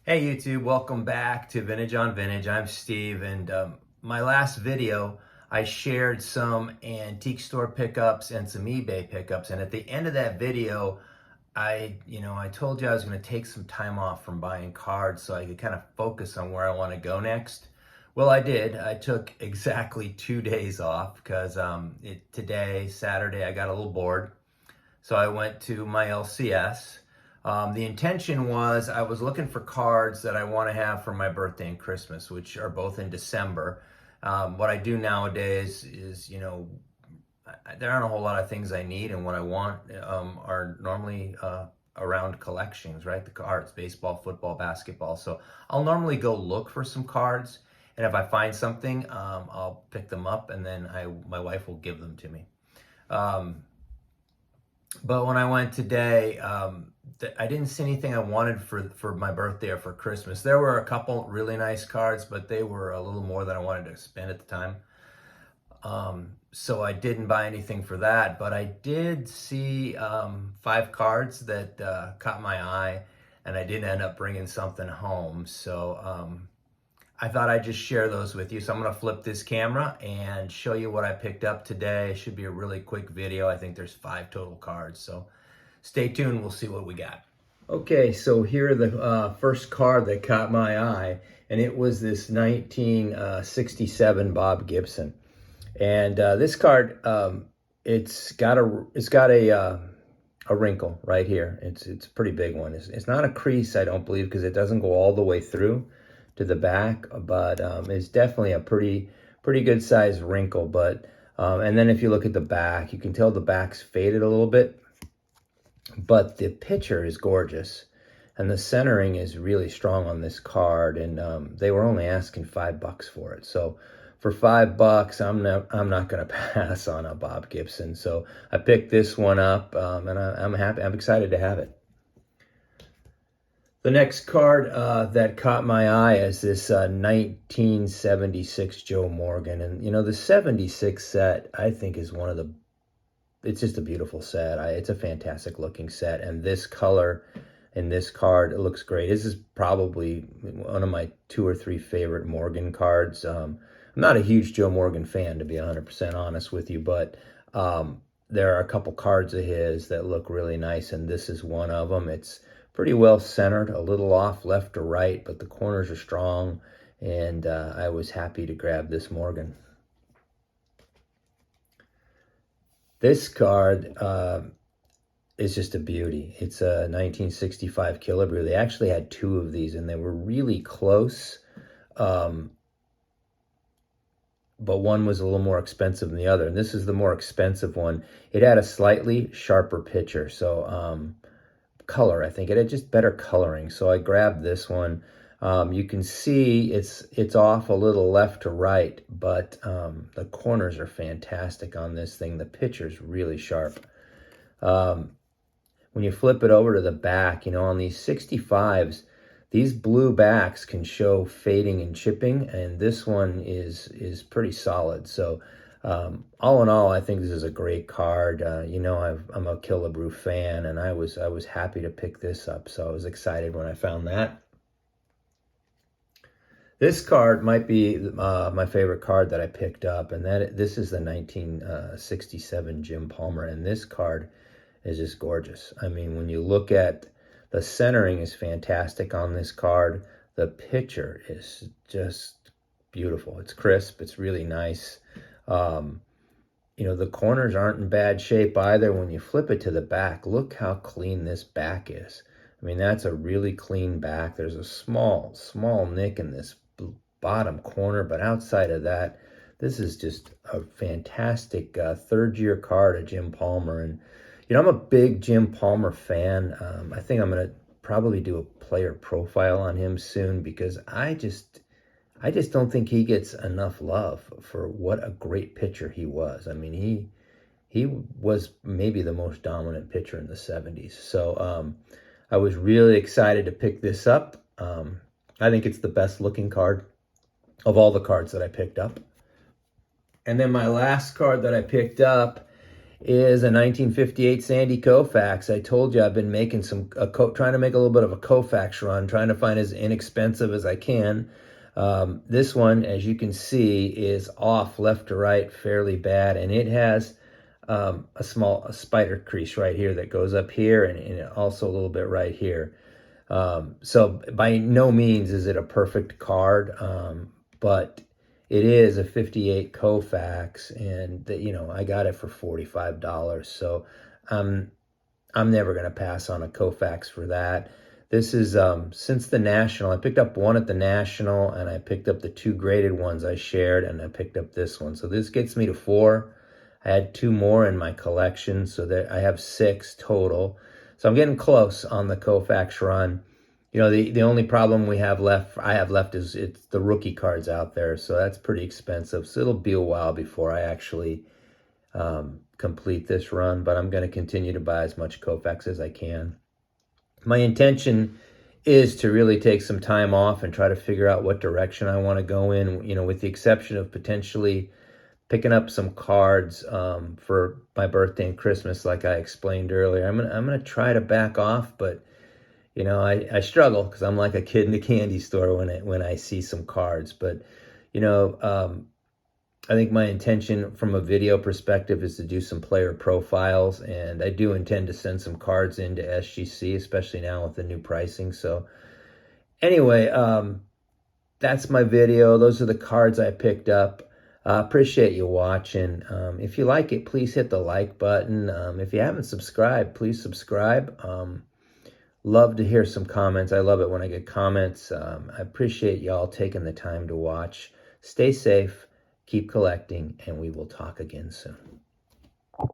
Hey YouTube, welcome back to Vintage on Vintage. I'm Steve, and my last video I shared some antique store pickups and some eBay pickups, and at the end of that video I told you I was going to take some time off from buying cards so I could kind of focus on where I want to go next. Well, I did. I took exactly 2 days off because today, Saturday, I got a little bored. So I went to my LCS. The intention was I was looking for cards that I want to have for my birthday and Christmas, which are both in December. What I do nowadays is, there aren't a whole lot of things I need, and what I want are normally around collections, right? The cards, baseball, football, basketball. So I'll normally go look for some cards, and if I find something, I'll pick them up, and then my wife will give them to me. But when I went today, I didn't see anything I wanted for my birthday or for Christmas. There were a couple really nice cards, but they were a little more than I wanted to spend at the time. So I didn't buy anything for that, but I did see 5 cards that caught my eye, and I did end up bringing something home. So I thought I'd just share those with you. So I'm going to flip this camera and show you what I picked up today. It should be a really quick video. I think there's 5 total cards. So stay tuned. We'll see what we got. Okay, so here are the first card that caught my eye, and it was this 1967 Bob Gibson. And this card, it's got a wrinkle right here. It's a pretty big one. It's not a crease, I don't believe, because it doesn't go all the way through to the back, but it's definitely a pretty good size wrinkle. But and then if you look at the back, you can tell the back's faded a little bit, but the picture is gorgeous, and the centering is really strong on this card. And they were only asking $5 for it, so for $5, I'm not going to pass on a Bob Gibson. So I picked this one up, and I'm happy. I'm excited to have it. The next card that caught my eye is this 1976 Joe Morgan. And, the 76 set, I think, is it's just a beautiful set. It's a fantastic looking set. And this color in this card, it looks great. This is probably one of my 2 or 3 favorite Morgan cards. I'm not a huge Joe Morgan fan, to be 100% honest with you, but there are a couple cards of his that look really nice, and this is one of them. It's pretty well centered, a little off left to right, but the corners are strong, and I was happy to grab this Morgan. This card is just a beauty. It's a 1965 Killebrew. They actually had 2 of these, and they were really close, but one was a little more expensive than the other, and this is the more expensive one. It had a slightly sharper picture, so color, I think it had just better coloring, so I grabbed this one. You can see it's off a little left to right, but the corners are fantastic on this thing. The picture's really sharp. When you flip it over to the back, on these 65s, these blue backs can show fading and chipping, and this one is pretty solid. So all in all, I think this is a great card. I'm a Killebrew fan, and I was happy to pick this up. So I was excited when I found that. This card might be my favorite card that I picked up, and this is the 1967 Jim Palmer, and this card is just gorgeous. I mean, when you look at the centering is fantastic on this card. The picture is just beautiful. It's crisp. It's really nice. The corners aren't in bad shape either. When you flip it to the back, look how clean this back is. I mean, that's a really clean back. There's a small nick in this bottom corner, but outside of that, this is just a fantastic 3rd-year card of Jim Palmer. And I'm a big Jim Palmer fan. I think I'm going to probably do a player profile on him soon, because I just don't think he gets enough love for what a great pitcher he was. I mean, he was maybe the most dominant pitcher in the 70s. So I was really excited to pick this up. I think it's the best looking card of all the cards that I picked up. And then my last card that I picked up is a 1958 Sandy Koufax. I told you I've been making trying to make a little bit of a Koufax run, trying to find as inexpensive as I can. This one, as you can see, is off left to right fairly bad, and it has a spider crease right here that goes up here, and also a little bit right here. So by no means is it a perfect card, but it is a 58 Koufax, and I got it for $45. So I'm never going to pass on a Koufax for that. This is since the National. I picked up one at the National, and I picked up the two graded ones I shared, and I picked up this one. So this gets me to 4. I had 2 more in my collection, so that I have 6 total. So I'm getting close on the Koufax run. The only problem I have left is it's the rookie cards out there, so that's pretty expensive. So it'll be a while before I actually complete this run, but I'm going to continue to buy as much Koufax as I can. My intention is to really take some time off and try to figure out what direction I want to go in, with the exception of potentially picking up some cards for my birthday and Christmas, like I explained earlier. I'm gonna try to back off, but I struggle because I'm like a kid in the candy store when I see some cards. But I think my intention from a video perspective is to do some player profiles, and I do intend to send some cards into SGC, especially now with the new pricing. So anyway, that's my video. Those are the cards I picked up. Appreciate you watching. If you like it, please hit the like button. If you haven't subscribed, please subscribe. Love to hear some comments. I love it when I get comments. I appreciate y'all taking the time to watch. Stay safe, keep collecting, and we will talk again soon.